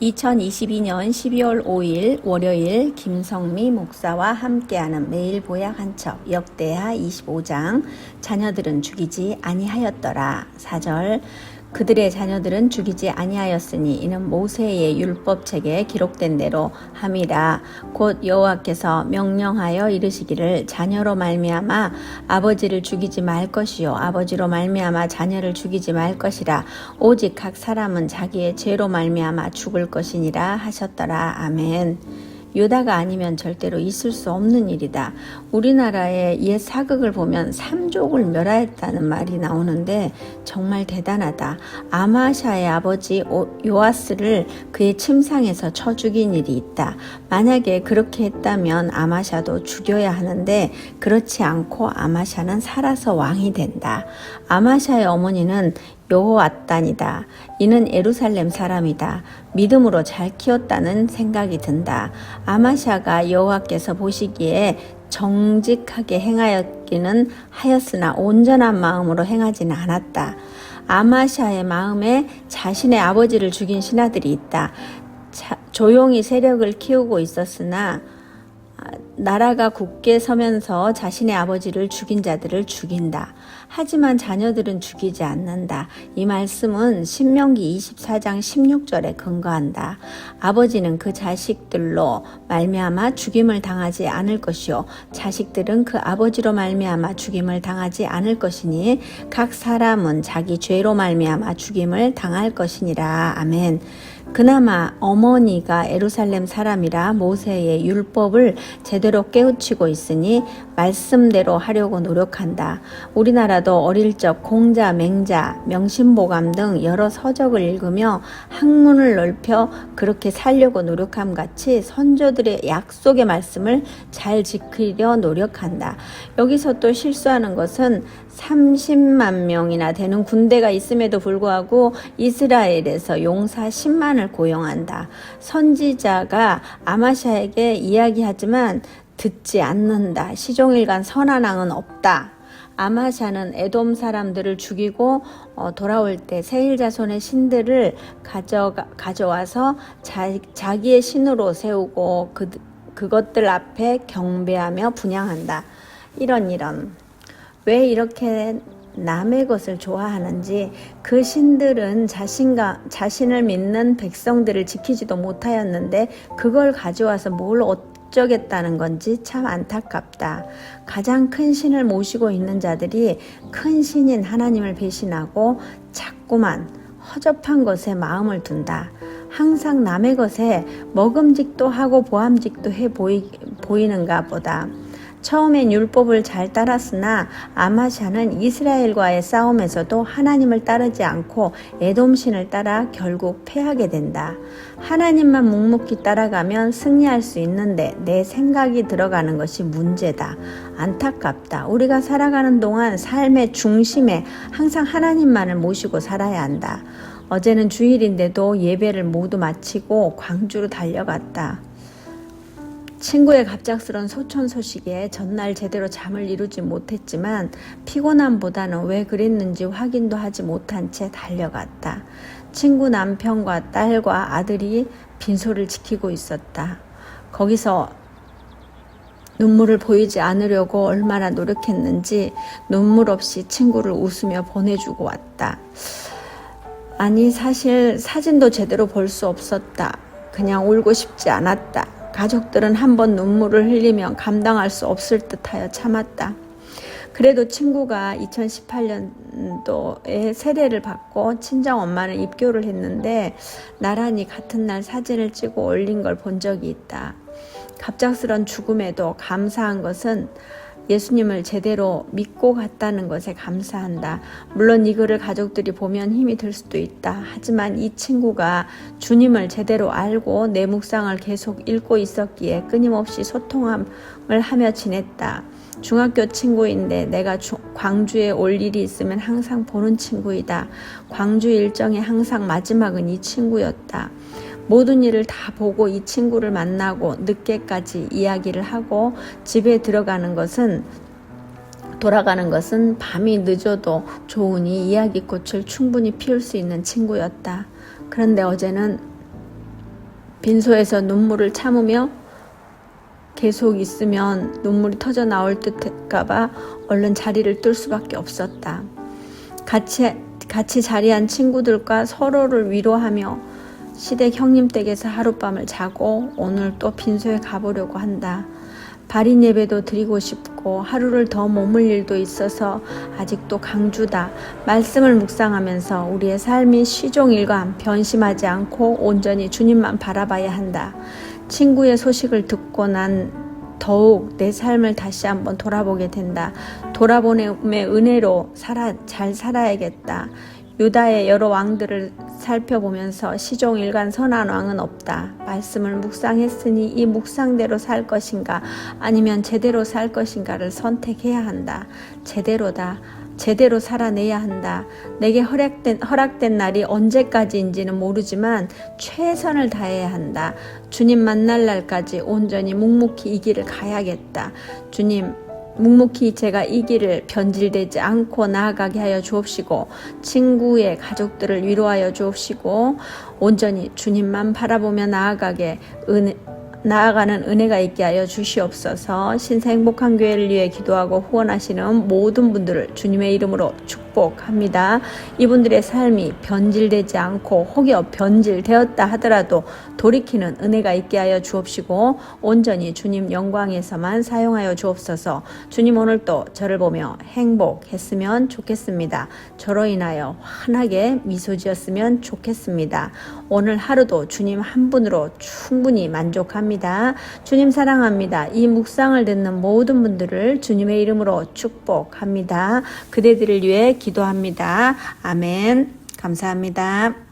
2022년 12월 5일 월요일 김성미 목사와 함께하는 매일 보약 한 첩 역대하 25장 자녀들은 죽이지 아니하였더라. 4절 그들의 자녀들은 죽이지 아니하였으니 이는 모세의 율법책에 기록된 대로 함이라. 곧 여호와께서 명령하여 이르시기를 자녀로 말미암아 아버지를 죽이지 말 것이요 아버지로 말미암아 자녀를 죽이지 말 것이라. 오직 각 사람은 자기의 죄로 말미암아 죽을 것이니라 하셨더라. 아멘. 유다가 아니면 절대로 있을 수 없는 일이다. 우리나라의 옛 사극을 보면 삼족을 멸하였다는 말이 나오는데 정말 대단하다. 아마샤의 아버지 요아스를 그의 침상에서 쳐 죽인 일이 있다. 만약에 그렇게 했다면 아마샤도 죽여야 하는데 그렇지 않고 아마샤는 살아서 왕이 된다. 아마샤의 어머니는 여호앗단이다. 이는 예루살렘 사람이다. 믿음으로 잘 키웠다는 생각이 든다. 아마샤가 여호와께서 보시기에 정직하게 행하였기는 하였으나 온전한 마음으로 행하지는 않았다. 아마샤의 마음에 자신의 아버지를 죽인 신하들이 있다. 조용히 세력을 키우고 있었으나 나라가 굳게 서면서 자신의 아버지를 죽인 자들을 죽인다. 하지만 자녀들은 죽이지 않는다. 이 말씀은 신명기 24장 16절에 근거한다. 아버지는 그 자식들로 말미암아 죽임을 당하지 않을 것이요 자식들은 그 아버지로 말미암아 죽임을 당하지 않을 것이니 각 사람은 자기 죄로 말미암아 죽임을 당할 것이니라. 아멘. 그나마 어머니가 예루살렘 사람이라 모세의 율법을 제대로 깨우치고 있으니 말씀대로 하려고 노력한다. 우리나라도 어릴 적 공자, 맹자, 명심보감 등 여러 서적을 읽으며 학문을 넓혀 그렇게 살려고 노력함 같이 선조들의 약속의 말씀을 잘 지키려 노력한다. 여기서 또 실수하는 것은 30만 명이나 되는 군대가 있음에도 불구하고 이스라엘에서 용사 10만을 고용한다. 선지자가 아마샤에게 이야기하지만 듣지 않는다. 시종일관 선한 왕은 없다. 아마샤는 에돔 사람들을 죽이고 돌아올 때 세일 자손의 신들을 가져와서 자기의 신으로 세우고 그것들 앞에 경배하며 분향한다. 이런 왜 이렇게 남의 것을 좋아하는지, 그 신들은 자신을 믿는 백성들을 지키지도 못하였는데 그걸 가져와서 뭘 어쩌겠다는 건지 참 안타깝다. 가장 큰 신을 모시고 있는 자들이 큰 신인 하나님을 배신하고 자꾸만 허접한 것에 마음을 둔다. 항상 남의 것에 먹음직도 하고 보암직도 해 보이는가 보다. 처음엔 율법을 잘 따랐으나 아마샤는 이스라엘과의 싸움에서도 하나님을 따르지 않고 에돔신을 따라 결국 패하게 된다. 하나님만 묵묵히 따라가면 승리할 수 있는데 내 생각이 들어가는 것이 문제다. 안타깝다. 우리가 살아가는 동안 삶의 중심에 항상 하나님만을 모시고 살아야 한다. 어제는 주일인데도 예배를 모두 마치고 광주로 달려갔다. 친구의 갑작스런 소천 소식에 전날 제대로 잠을 이루지 못했지만 피곤함보다는 왜 그랬는지 확인도 하지 못한 채 달려갔다. 친구 남편과 딸과 아들이 빈소를 지키고 있었다. 거기서 눈물을 보이지 않으려고 얼마나 노력했는지 눈물 없이 친구를 웃으며 보내주고 왔다. 아니, 사실 사진도 제대로 볼 수 없었다. 그냥 울고 싶지 않았다. 가족들은 한번 눈물을 흘리면 감당할 수 없을 듯하여 참았다. 그래도 친구가 2018년도에 세례를 받고 친정엄마는 입교를 했는데 나란히 같은 날 사진을 찍어 올린 걸 본 적이 있다. 갑작스런 죽음에도 감사한 것은 예수님을 제대로 믿고 갔다는 것에 감사한다. 물론 이 글을 가족들이 보면 힘이 들 수도 있다. 하지만 이 친구가 주님을 제대로 알고 내 묵상을 계속 읽고 있었기에 끊임없이 소통을 하며 지냈다. 중학교 친구인데 내가 광주에 올 일이 있으면 항상 보는 친구이다. 광주 일정의 항상 마지막은 이 친구였다. 모든 일을 다 보고 이 친구를 만나고 늦게까지 이야기를 하고 집에 돌아가는 것은 밤이 늦어도 좋으니 이야기꽃을 충분히 피울 수 있는 친구였다. 그런데 어제는 빈소에서 눈물을 참으며 계속 있으면 눈물이 터져 나올 듯할까봐 얼른 자리를 뜰 수밖에 없었다. 같이 자리한 친구들과 서로를 위로하며 시댁 형님 댁에서 하룻밤을 자고 오늘 또 빈소에 가보려고 한다. 발인 예배도 드리고 싶고 하루를 더 머물 일도 있어서 아직도 강주다. 말씀을 묵상하면서 우리의 삶이 시종일관 변심하지 않고 온전히 주님만 바라봐야 한다. 친구의 소식을 듣고 난 더욱 내 삶을 다시 한번 돌아보게 된다. 돌아보음의 은혜로 잘 살아야겠다. 유다의 여러 왕들을 살펴보면서 시종일관 선한 왕은 없다. 말씀을 묵상했으니 이 묵상대로 살 것인가 아니면 제대로 살 것인가를 선택해야 한다. 제대로다. 제대로 살아내야 한다. 내게 허락된 날이 언제까지인지는 모르지만 최선을 다해야 한다. 주님 만날 날까지 온전히 묵묵히 이 길을 가야겠다. 주님, 묵묵히 제가 이 길을 변질되지 않고 나아가게 하여 주옵시고 친구의 가족들을 위로하여 주옵시고 온전히 주님만 바라보며 나아가는 은혜가 있게 하여 주시옵소서. 신사 행복한 교회를 위해 기도하고 후원하시는 모든 분들을 주님의 이름으로 축복합니다. 이분들의 삶이 변질되지 않고 혹여 변질되었다 하더라도 돌이키는 은혜가 있게 하여 주옵시고 온전히 주님 영광에서만 사용하여 주옵소서. 주님 오늘도 저를 보며 행복했으면 좋겠습니다. 저로 인하여 환하게 미소 지었으면 좋겠습니다. 오늘 하루도 주님 한 분으로 충분히 만족합니다. 주님 사랑합니다. 이 묵상을 듣는 모든 분들을 주님의 이름으로 축복합니다. 그대들을 위해 기도합니다. 아멘. 감사합니다.